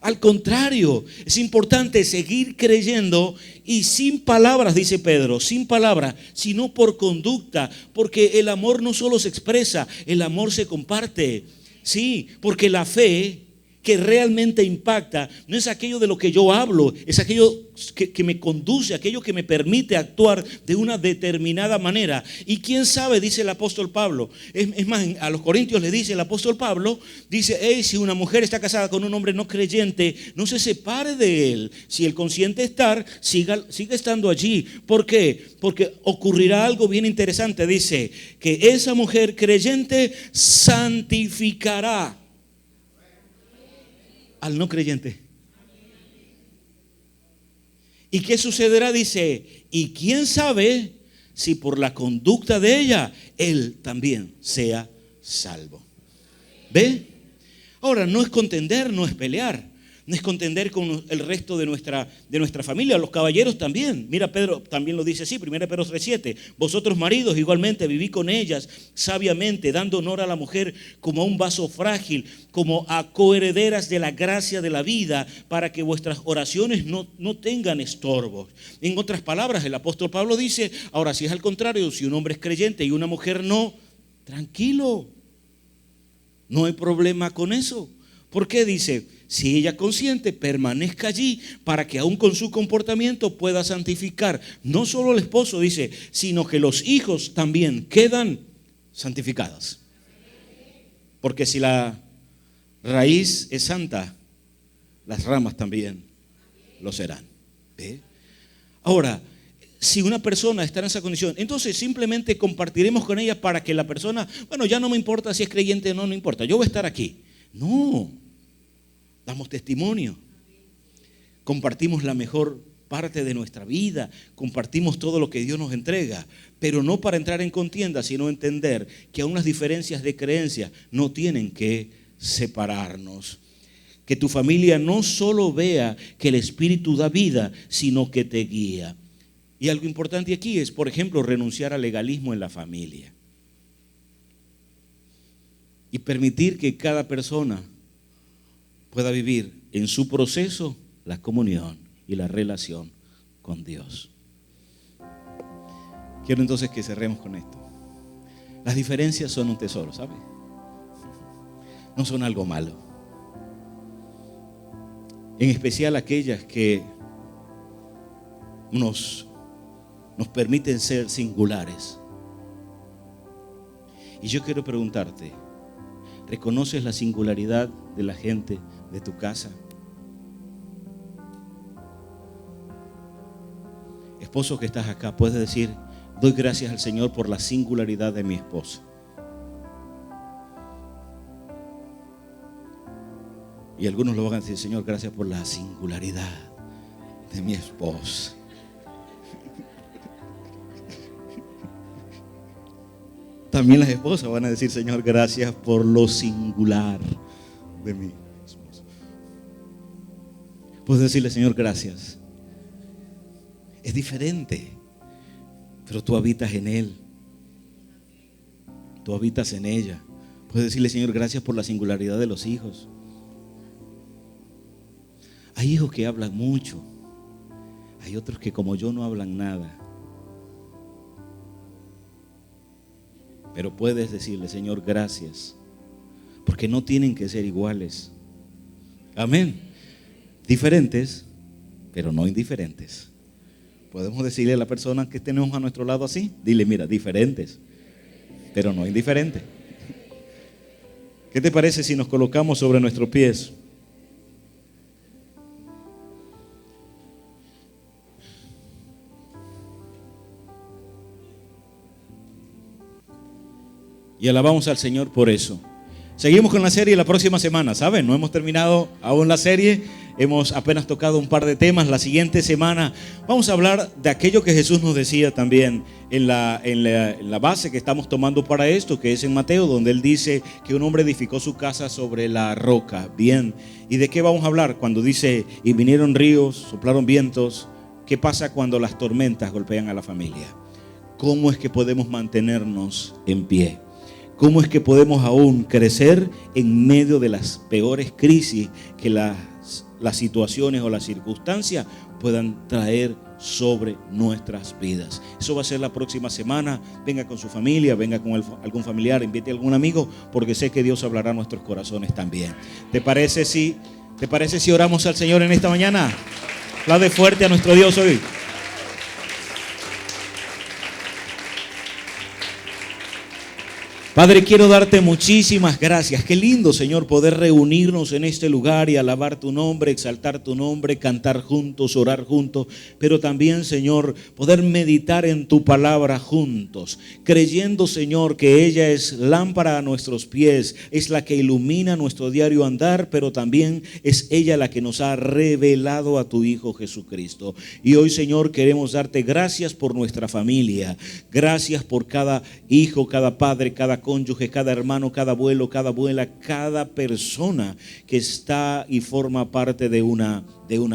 Al contrario, es importante seguir creyendo y sin palabras, dice Pedro, sin palabras, sino por conducta, porque el amor no solo se expresa, el amor se comparte. Sí, porque la fe que realmente impacta no es aquello de lo que yo hablo, es aquello que me conduce, aquello que me permite actuar de una determinada manera. Y quién sabe, dice el apóstol Pablo, es más, a los Corintios le dice el apóstol Pablo, dice, hey, si una mujer está casada con un hombre no creyente, no se separe de él. Si él consiente estar, siga estando allí. ¿Por qué? Porque ocurrirá algo bien interesante. Dice que esa mujer creyente santificará al no creyente. ¿Y qué sucederá? Dice, y quién sabe si por la conducta de ella él también sea salvo. ¿Ve? Ahora, no es contender, no es pelear, no es contender con el resto de nuestra familia. Los caballeros también. Mira, Pedro también lo dice así, 1 Pedro 3:7. Vosotros maridos igualmente viví con ellas sabiamente, dando honor a la mujer como a un vaso frágil, como a coherederas de la gracia de la vida, para que vuestras oraciones no tengan estorbos. En otras palabras, el apóstol Pablo dice, ahora si es al contrario, si un hombre es creyente y una mujer no, tranquilo, no hay problema con eso. ¿Por qué? Dice, si ella consiente, permanezca allí para que aún con su comportamiento pueda santificar no solo el esposo, dice, sino que los hijos también quedan santificados. Porque si la raíz es santa, las ramas también lo serán. ¿Ve? Ahora, si una persona está en esa condición, entonces simplemente compartiremos con ella para que la persona, bueno, ya no me importa si es creyente o no, no importa, yo voy a estar aquí. No, damos testimonio, compartimos la mejor parte de nuestra vida, compartimos todo lo que Dios nos entrega, pero no para entrar en contienda, sino entender que aún las diferencias de creencias no tienen que separarnos. Que tu familia no solo vea que el Espíritu da vida, sino que te guía. Y algo importante aquí es, por ejemplo, renunciar al legalismo en la familia y permitir que cada persona pueda vivir en su proceso la comunión y la relación con Dios. Quiero entonces que cerremos con esto. Las diferencias son un tesoro, ¿sabe? No son algo malo. En especial aquellas que nos permiten ser singulares. Y yo quiero preguntarte, ¿reconoces la singularidad de la gente de tu casa? Esposo que estás acá, puedes decir: doy gracias al Señor por la singularidad de mi esposa. Y algunos lo van a decir: Señor, gracias por la singularidad de mi esposa. También las esposas van a decir: Señor, gracias por lo singular de mi esposa. Puedes decirle: Señor, gracias. Es diferente, pero tú habitas en él. Tú habitas en ella. Puedes decirle: Señor, gracias por la singularidad de los hijos. Hay hijos que hablan mucho. Hay otros que, como yo, no hablan nada. Pero puedes decirle: Señor, gracias, porque no tienen que ser iguales. Amén. Diferentes, pero no indiferentes. Podemos decirle a la persona que tenemos a nuestro lado así: dile, mira, diferentes, pero no indiferentes. ¿Qué te parece si nos colocamos sobre nuestros pies? Y alabamos al Señor por eso. Seguimos con la serie la próxima semana, ¿saben? No hemos terminado aún la serie. Hemos apenas tocado un par de temas. La siguiente semana vamos a hablar de aquello que Jesús nos decía también en la base que estamos tomando para esto, que es en Mateo, donde Él dice que un hombre edificó su casa sobre la roca. Bien, ¿y de qué vamos a hablar? Cuando dice: y vinieron ríos, soplaron vientos. ¿Qué pasa cuando las tormentas golpean a la familia? ¿Cómo es que podemos mantenernos en pie? ¿Cómo es que podemos aún crecer en medio de las peores crisis que las situaciones o las circunstancias puedan traer sobre nuestras vidas? Eso va a ser la próxima semana. Venga con su familia, venga con algún familiar, invite a algún amigo, porque sé que Dios hablará a nuestros corazones también. ¿Te parece si oramos al Señor en esta mañana? Aplaude fuerte a nuestro Dios hoy. Padre, quiero darte muchísimas gracias. Qué lindo, Señor, poder reunirnos en este lugar y alabar tu nombre, exaltar tu nombre, cantar juntos, orar juntos, pero también, Señor, poder meditar en tu palabra juntos, creyendo, Señor, que ella es lámpara a nuestros pies, es la que ilumina nuestro diario andar, pero también es ella la que nos ha revelado a tu Hijo Jesucristo. Y hoy, Señor, queremos darte gracias por nuestra familia, gracias por cada hijo, cada padre, cada cónyuge, cada hermano, cada abuelo, cada abuela, cada persona que está y forma parte de una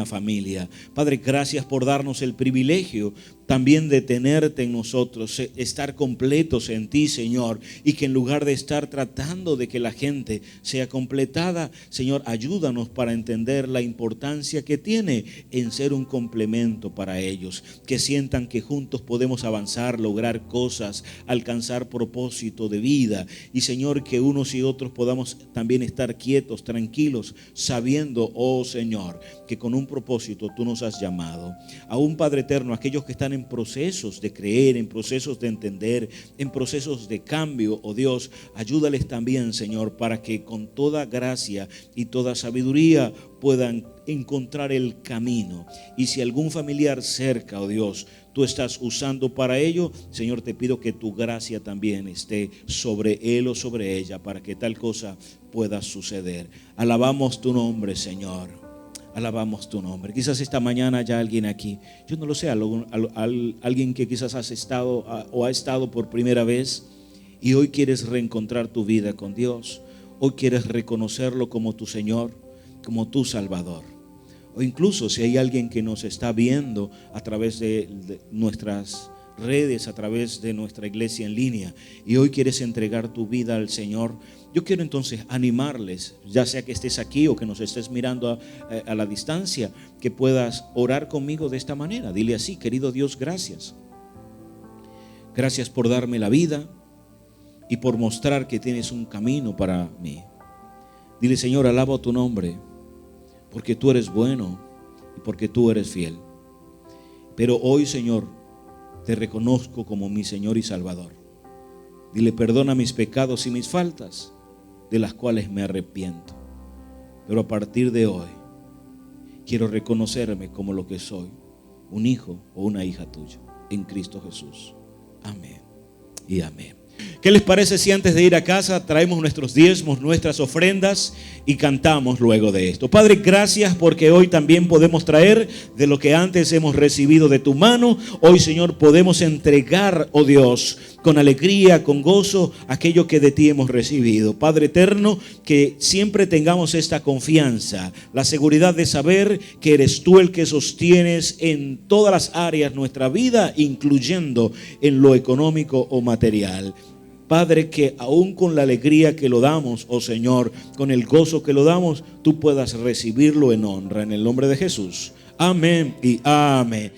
familia. Padre, gracias por darnos el privilegio también de tenerte en nosotros, estar completos en ti, Señor, y que en lugar de estar tratando de que la gente sea completada, Señor, ayúdanos para entender la importancia que tiene en ser un complemento para ellos, que sientan que juntos podemos avanzar, lograr cosas, alcanzar propósito de vida, y Señor, que unos y otros podamos también estar quietos, tranquilos, sabiendo, oh Señor, que con un propósito tú nos has llamado. Aún, Padre eterno, aquellos que están en procesos de creer, en procesos de entender, en procesos de cambio, oh Dios, ayúdales también, Señor, para que con toda gracia y toda sabiduría puedan encontrar el camino. Y si algún familiar cerca, oh Dios, tú estás usando para ello, Señor, te pido que tu gracia también esté sobre él o sobre ella para que tal cosa pueda suceder. Alabamos tu nombre, Señor. Alabamos tu nombre. Quizás esta mañana haya alguien aquí, yo no lo sé, alguien que quizás has estado o ha estado por primera vez y hoy quieres reencontrar tu vida con Dios. Hoy quieres reconocerlo como tu Señor, como tu Salvador. O incluso si hay alguien que nos está viendo a través de nuestras redes, a través de nuestra iglesia en línea, y hoy quieres entregar tu vida al Señor, yo quiero entonces animarles, ya sea que estés aquí o que nos estés mirando a la distancia, que puedas orar conmigo de esta manera. Dile así: querido Dios, gracias. Gracias por darme la vida y por mostrar que tienes un camino para mí. Dile: Señor, alabo tu nombre, porque tú eres bueno y porque tú eres fiel. Pero hoy, Señor, te reconozco como mi Señor y Salvador. Dile: perdona mis pecados y mis faltas, de las cuales me arrepiento. Pero a partir de hoy quiero reconocerme como lo que soy, un hijo o una hija tuya, en Cristo Jesús. Amén y amén. ¿Qué les parece si antes de ir a casa traemos nuestros diezmos, nuestras ofrendas y cantamos luego de esto? Padre, gracias porque hoy también podemos traer de lo que antes hemos recibido de tu mano. Hoy, Señor, podemos entregar, oh Dios, con alegría, con gozo, aquello que de ti hemos recibido. Padre eterno, que siempre tengamos esta confianza, la seguridad de saber que eres tú el que sostienes en todas las áreas nuestra vida, incluyendo en lo económico o material. Padre, que aún con la alegría que lo damos, oh Señor, con el gozo que lo damos, tú puedas recibirlo en honra, en el nombre de Jesús. Amén y amén.